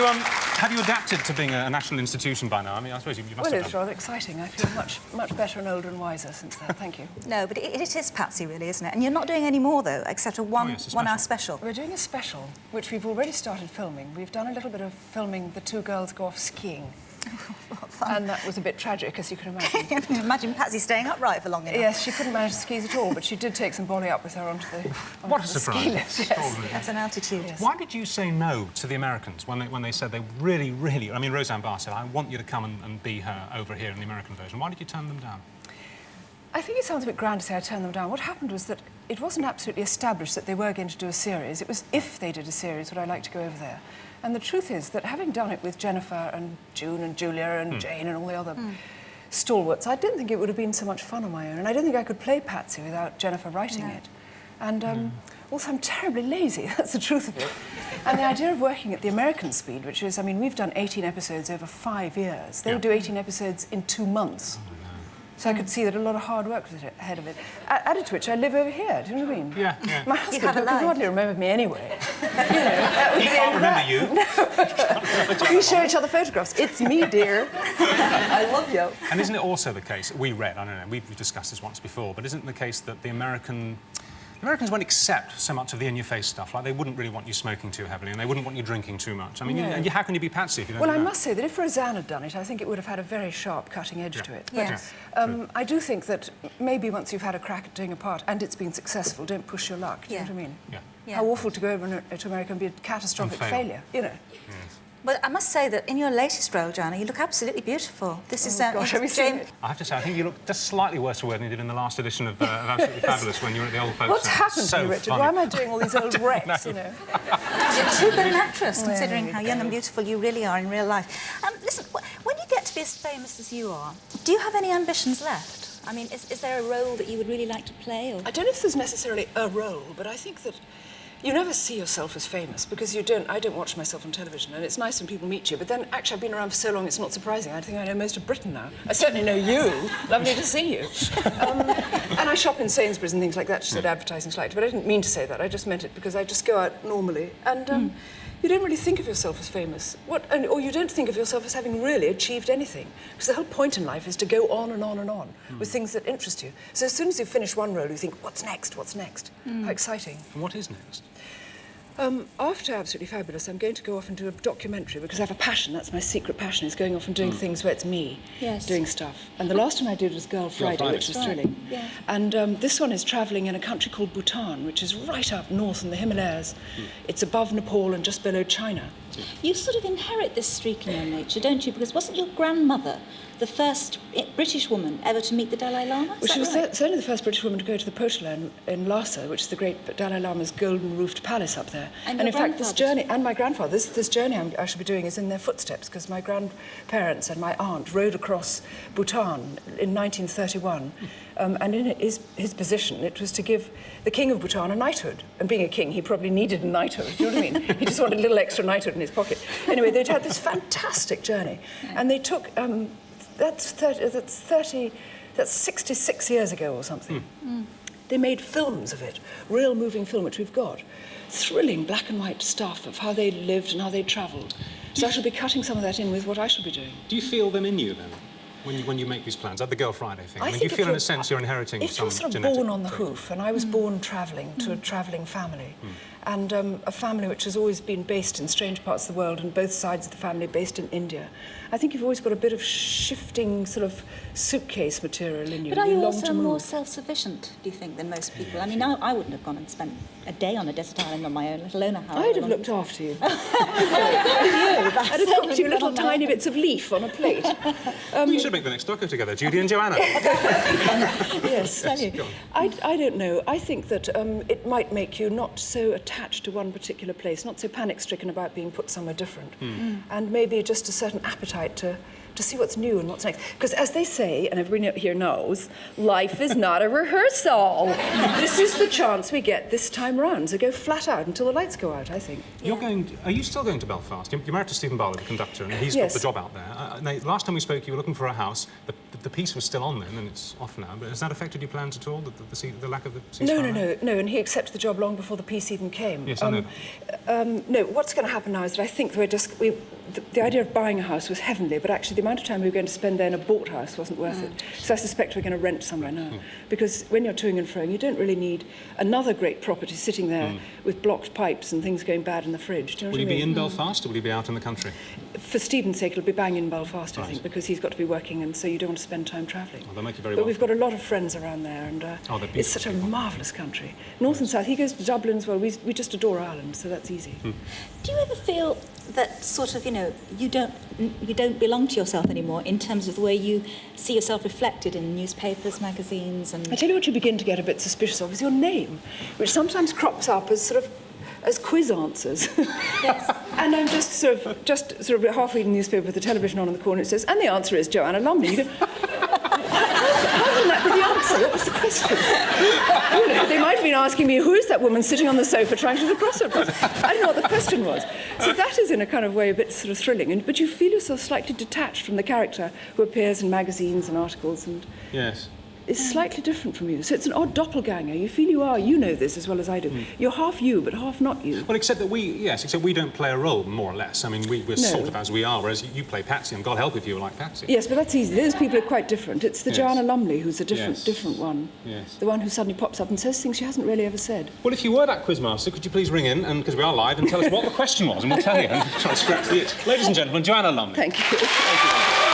Have you adapted to being a national institution by now? I mean, I suppose you must have. Well, it's rather exciting. I feel much better and older and wiser since then. Thank you. No, but it is Patsy, really, isn't it? And you're not doing any more, though, except a one-hour special. We're doing a special, which we've already started filming. We've done a little bit of filming the two girls go off skiing. What fun. And that was a bit tragic, as you can imagine. I can imagine Patsy staying upright for long enough. Yes, she couldn't manage the skis at all, but she did take some bolly up with her onto the What a surprise. ski lift. Yes. That's an altitude. Yes. Why did you say no to the Americans when they said they really... I mean, Roseanne Barr said, I want you to come and be her over here in the American version. Why did you turn them down? I think it sounds a bit grand to say I turned them down. What happened was that it wasn't absolutely established that they were going to do a series. It was if they did a series, would I like to go over there? And the truth is that having done it with Jennifer and June and Julia and Jane and all the other stalwarts, I didn't think it would have been so much fun on my own. And I don't think I could play Patsy without Jennifer writing it. And also, I'm terribly lazy, that's the truth of it. And the idea of working at the American speed, which is, I mean, we've done 18 episodes over 5 years. They would do 18 episodes in 2 months. So I could see that a lot of hard work was ahead of it. Added to which, I live over here, do you know what I mean? Yeah. My husband, who could hardly remember me anyway. You know, He can't remember you. No. We show each other photographs. It's me, dear. I love you. And isn't it also the case, we read, I don't know, we've discussed this once before, but isn't it the case that the Americans won't accept so much of the in-your-face stuff? Like, they wouldn't really want you smoking too heavily, and they wouldn't want you drinking too much. I mean, how can you be Patsy if you don't Well, do I that? must say that if Roseanne had done it, I think it would have had a very sharp, cutting edge to it. Yes. But I do think that maybe once you've had a crack at doing a part and it's been successful, don't push your luck. Do you know what I mean? Yeah. How awful to go over to America and be a catastrophic failure, you know. Well, I must say that in your latest role, Joanna, you look absolutely beautiful. This is gosh, have you seen it? I have to say, I think you look just slightly worse for wear than you did in the last edition of Absolutely Fabulous when you were at the old folks. What's happened so to you, Richard? funny. Why am I doing all these old wrecks, you know? You're too good an actress, Well, considering there how you young go. and beautiful you really are in real life. Listen, when you get to be as famous as you are, do you have any ambitions left? I mean, is there a role that you would really like to play? Or? I don't know if there's necessarily a role, but I think that you never see yourself as famous because I don't watch myself on television, and it's nice when people meet you, but then actually I've been around for so long it's not surprising. I think I know most of Britain now. I certainly know you. Lovely to see you. And I shop in Sainsbury's and things like that, she said advertising's like, but I didn't mean to say that. I just meant it because I just go out normally. And you don't really think of yourself as famous. Or you don't think of yourself as having really achieved anything. Because the whole point in life is to go on and on and on with things that interest you. So as soon as you finish one role, you think, what's next? What's next? How exciting. And what is next? After Absolutely Fabulous, I'm going to go off and do a documentary because I have a passion. That's my secret passion, is going off and doing things where it's me doing stuff. And the last one I did was Girl Friday, which was thrilling. Yeah. And this one is travelling in a country called Bhutan, which is right up north in the Himalayas. It's above Nepal and just below China. You sort of inherit this streak in your nature, don't you? Because wasn't your grandmother the first British woman ever to meet the Dalai Lama? Well, she was certainly the first British woman to go to the Potala in Lhasa, which is the great Dalai Lama's golden-roofed palace up there. And in fact, this journey, and my grandfather, this journey I shall be doing is in their footsteps, because my grandparents and my aunt rode across Bhutan in 1931, and in his position, it was to give the king of Bhutan a knighthood. And being a king, he probably needed a knighthood, do you know what I mean? He just wanted a little extra knighthood in his pocket. Anyway, they'd had this fantastic journey, and they took... That's 66 years ago or something. They made films of it, real moving film, which we've got. Thrilling black and white stuff of how they lived and how they travelled. So I shall be cutting some of that in with what I shall be doing. Do you feel them in you, then, when you make these plans? Like the Girl Friday thing? I mean, do you feel, in a sense, you're inheriting if some you're sort of genetic... born on the hoof, and I was born travelling to a travelling family, and a family which has always been based in strange parts of the world, and both sides of the family based in India, I think you've always got a bit of shifting sort of suitcase material in you. But are you also more self-sufficient, do you think, than most people? I mean, I wouldn't have gone and spent a day on a desert island on my own, let alone a house. I'd have looked after you. I'd have cooked you little tiny bits of leaf on a plate. You should make the next doco together, Judy and Joanna. Yes. Yes. I don't know. I think that it might make you not so attached to one particular place, not so panic-stricken about being put somewhere different, and maybe just a certain appetite to to see what's new and what's next. Because as they say, and everybody here knows, life is not a rehearsal. This is the chance we get this time round, so go flat out until the lights go out, I think. Are you still going to Belfast? You're married to Stephen Barley, the conductor, and he's got the job out there. Last time we spoke, you were looking for a house. The piece was still on then, and it's off now. But has that affected your plans at all, the lack of the ceasefire? No, and he accepted the job long before the piece even came. Yes, I know. No, what's going to happen now is that I think the idea of buying a house was heavenly, but actually the amount of time we were going to spend there in a bought house wasn't worth it. So I suspect we're going to rent somewhere now. Because when you're toing and froing, you don't really need another great property sitting there with blocked pipes and things going bad in the fridge. Do you know Will what I he mean? be in Belfast, or will he be out in the country? For Stephen's sake, it'll be bang in Belfast, I think, because he's got to be working, and so you don't want to spend time travelling. Well, they'll make you very But well. we've got a lot of friends around there, and it's such a marvellous country. North and south. He goes to Dublin as well. We just adore Ireland, so that's easy. Do you ever feel that sort of, you don't belong to yourself anymore in terms of the way you see yourself reflected in newspapers, magazines, and... I tell you what you begin to get a bit suspicious of is your name, which sometimes crops up as as quiz answers. Yes. And I'm just sort of half reading the newspaper with the television on in the corner. It says, and the answer is Joanna Lumley. You go, how can that be the answer? What was the question? They might have been asking me, who is that woman sitting on the sofa trying to do the crossword puzzle? I don't know what the question was. So that is, in a kind of way, a bit sort of thrilling. But you feel yourself slightly detached from the character who appears in magazines and articles and... Yes. Is slightly different from you. So it's an odd doppelganger. You feel you know this as well as I do. You're half you, but half not you. Well, except we don't play a role, more or less. I mean, we're sort of as we are, whereas you play Patsy, and God help if you were like Patsy. Yes, but that's easy. Those people are quite different. It's the Joanna Lumley who's a different one. Yes. The one who suddenly pops up and says things she hasn't really ever said. Well, if you were that quizmaster, could you please ring in, and because we are live, and tell us what the question was, and we'll tell you, and try to scratch the itch. Ladies and gentlemen, Joanna Lumley. Thank you. Thank you.